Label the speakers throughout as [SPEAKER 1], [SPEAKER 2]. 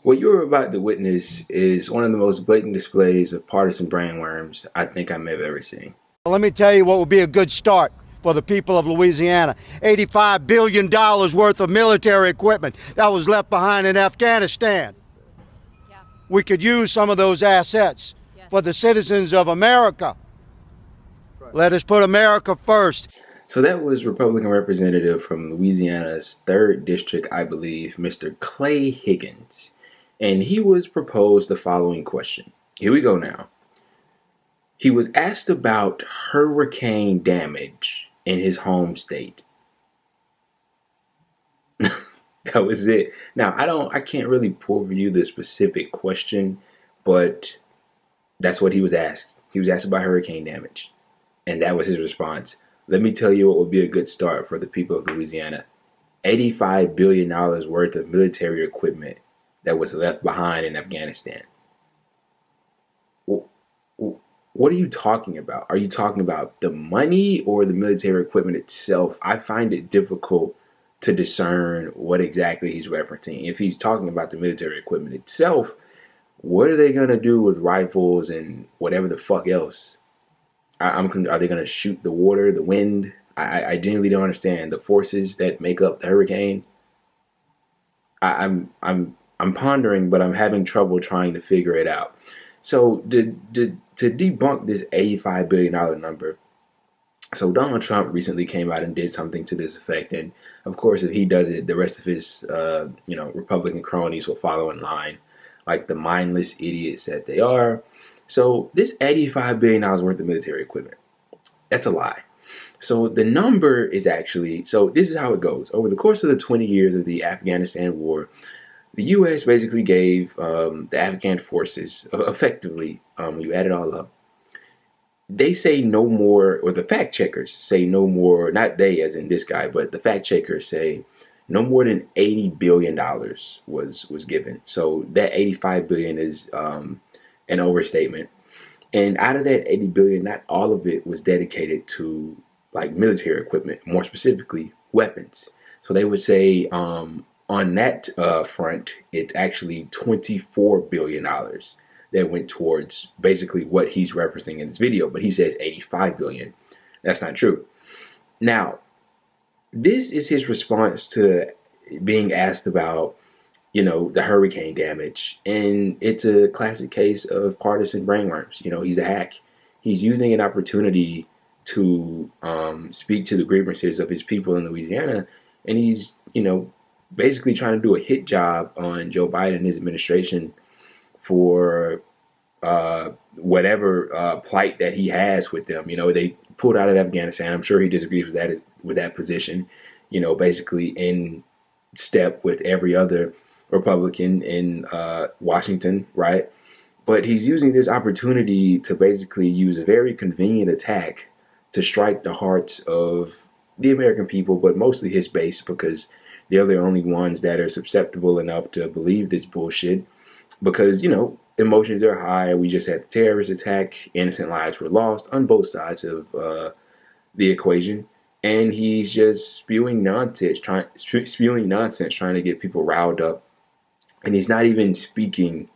[SPEAKER 1] What you're about to witness is one of the most blatant displays of partisan brainworms I think I may have ever seen.
[SPEAKER 2] Let me tell you what would be a good start for the people of Louisiana. $85 billion worth of military equipment that was left behind in Afghanistan. Yeah. We could use some of those assets for the citizens of America. Right. Let us put America first.
[SPEAKER 1] So that was Republican representative from Louisiana's 3rd District, I believe, Mr. Clay Higgins. And he was proposed the following question. Here we go now. He was asked about hurricane damage in his home state. That was it. Now, I can't really pull for you the specific question, but that's what he was asked. He was asked about hurricane damage, and that was his response. Let me tell you what would be a good start for the people of Louisiana. $85 billion worth of military equipment that was left behind in Afghanistan. What are you talking about? Are you talking about the money or the military equipment itself? I find it difficult to discern what exactly he's referencing. If he's talking about the military equipment itself, what are they going to do with rifles and whatever the fuck else? Are they going to shoot the water, the wind? I genuinely don't understand the forces that make up the hurricane. I'm pondering, but I'm having trouble trying to figure it out. So to debunk this $85 billion number, so Donald Trump recently came out and did something to this effect. And of course, if he does it, the rest of his Republican cronies will follow in line like the mindless idiots that they are. So this $85 billion worth of military equipment, that's a lie. So the number is actually, so this is how it goes. Over the course of the 20 years of the Afghanistan war, the U.S. basically gave the Afghan forces, effectively, when you add it all up, they say no more, or the fact checkers say no more, not they as in this guy, but the fact checkers say no more than $80 billion was given. So that $85 billion is an overstatement. And out of that $80 billion, not all of it was dedicated to like military equipment, more specifically weapons. So they would say on that front, it's actually $24 billion that went towards basically what he's referencing in this video, but he says 85 billion. That's not true. Now, this is his response to being asked about, the hurricane damage. And it's a classic case of partisan brainworms. He's a hack. He's using an opportunity to speak to the grievances of his people in Louisiana. And he's, basically trying to do a hit job on Joe Biden and his administration for whatever plight that he has with them. They pulled out of Afghanistan. I'm sure he disagrees with that position. Basically in step with every other Republican in Washington, right? But he's using this opportunity to basically use a very convenient attack to strike the hearts of the American people, but mostly his base, because they're the only ones that are susceptible enough to believe this bullshit. Because, emotions are high. We just had the terrorist attack. Innocent lives were lost on both sides of the equation. And he's just spewing nonsense, trying to get people riled up. And he's not even speaking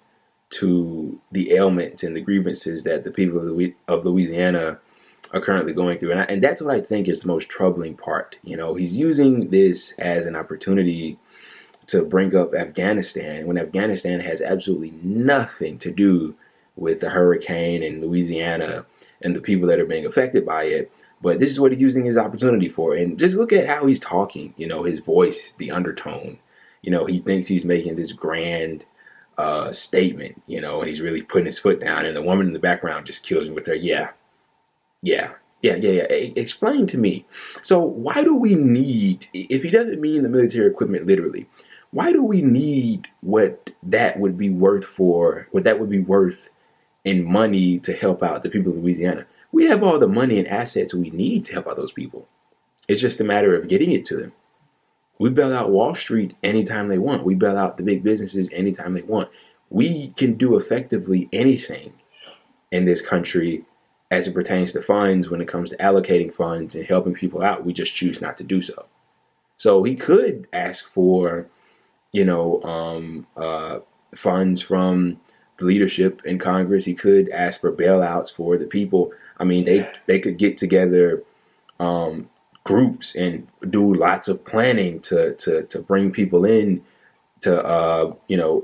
[SPEAKER 1] to the ailments and the grievances that the people of Louisiana are currently going through. And that's what I think is the most troubling part. He's using this as an opportunity to bring up Afghanistan when Afghanistan has absolutely nothing to do with the hurricane in Louisiana and the people that are being affected by it. But this is what he's using his opportunity for. And just look at how he's talking, his voice, the undertone. He thinks he's making this grand statement, and he's really putting his foot down. And the woman in the background just kills me with her, yeah. Explain to me. So why do we need, if he doesn't mean the military equipment literally, why do we need what that would be worth in money to help out the people of Louisiana? We have all the money and assets we need to help out those people. It's just a matter of getting it to them. We bail out Wall Street anytime they want. We bail out the big businesses anytime they want. We can do effectively anything in this country as it pertains to funds when it comes to allocating funds and helping people out. We just choose not to do so. So he could ask for, funds from the leadership in Congress. He could ask for bailouts for the people. I mean, they could get together groups and do lots of planning to bring people in to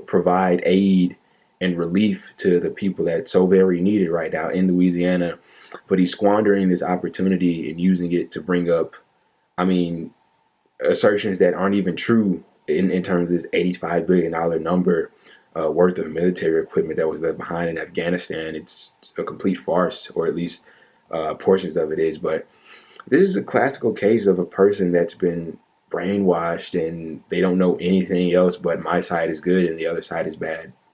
[SPEAKER 1] provide aid and relief to the people that so very need it right now in Louisiana. But he's squandering this opportunity and using it to bring up, I mean, assertions that aren't even true in terms of this $85 billion number worth of military equipment that was left behind in Afghanistan. It's a complete farce, or at least portions of it is. But this is a classical case of a person that's been brainwashed and they don't know anything else but my side is good and the other side is bad.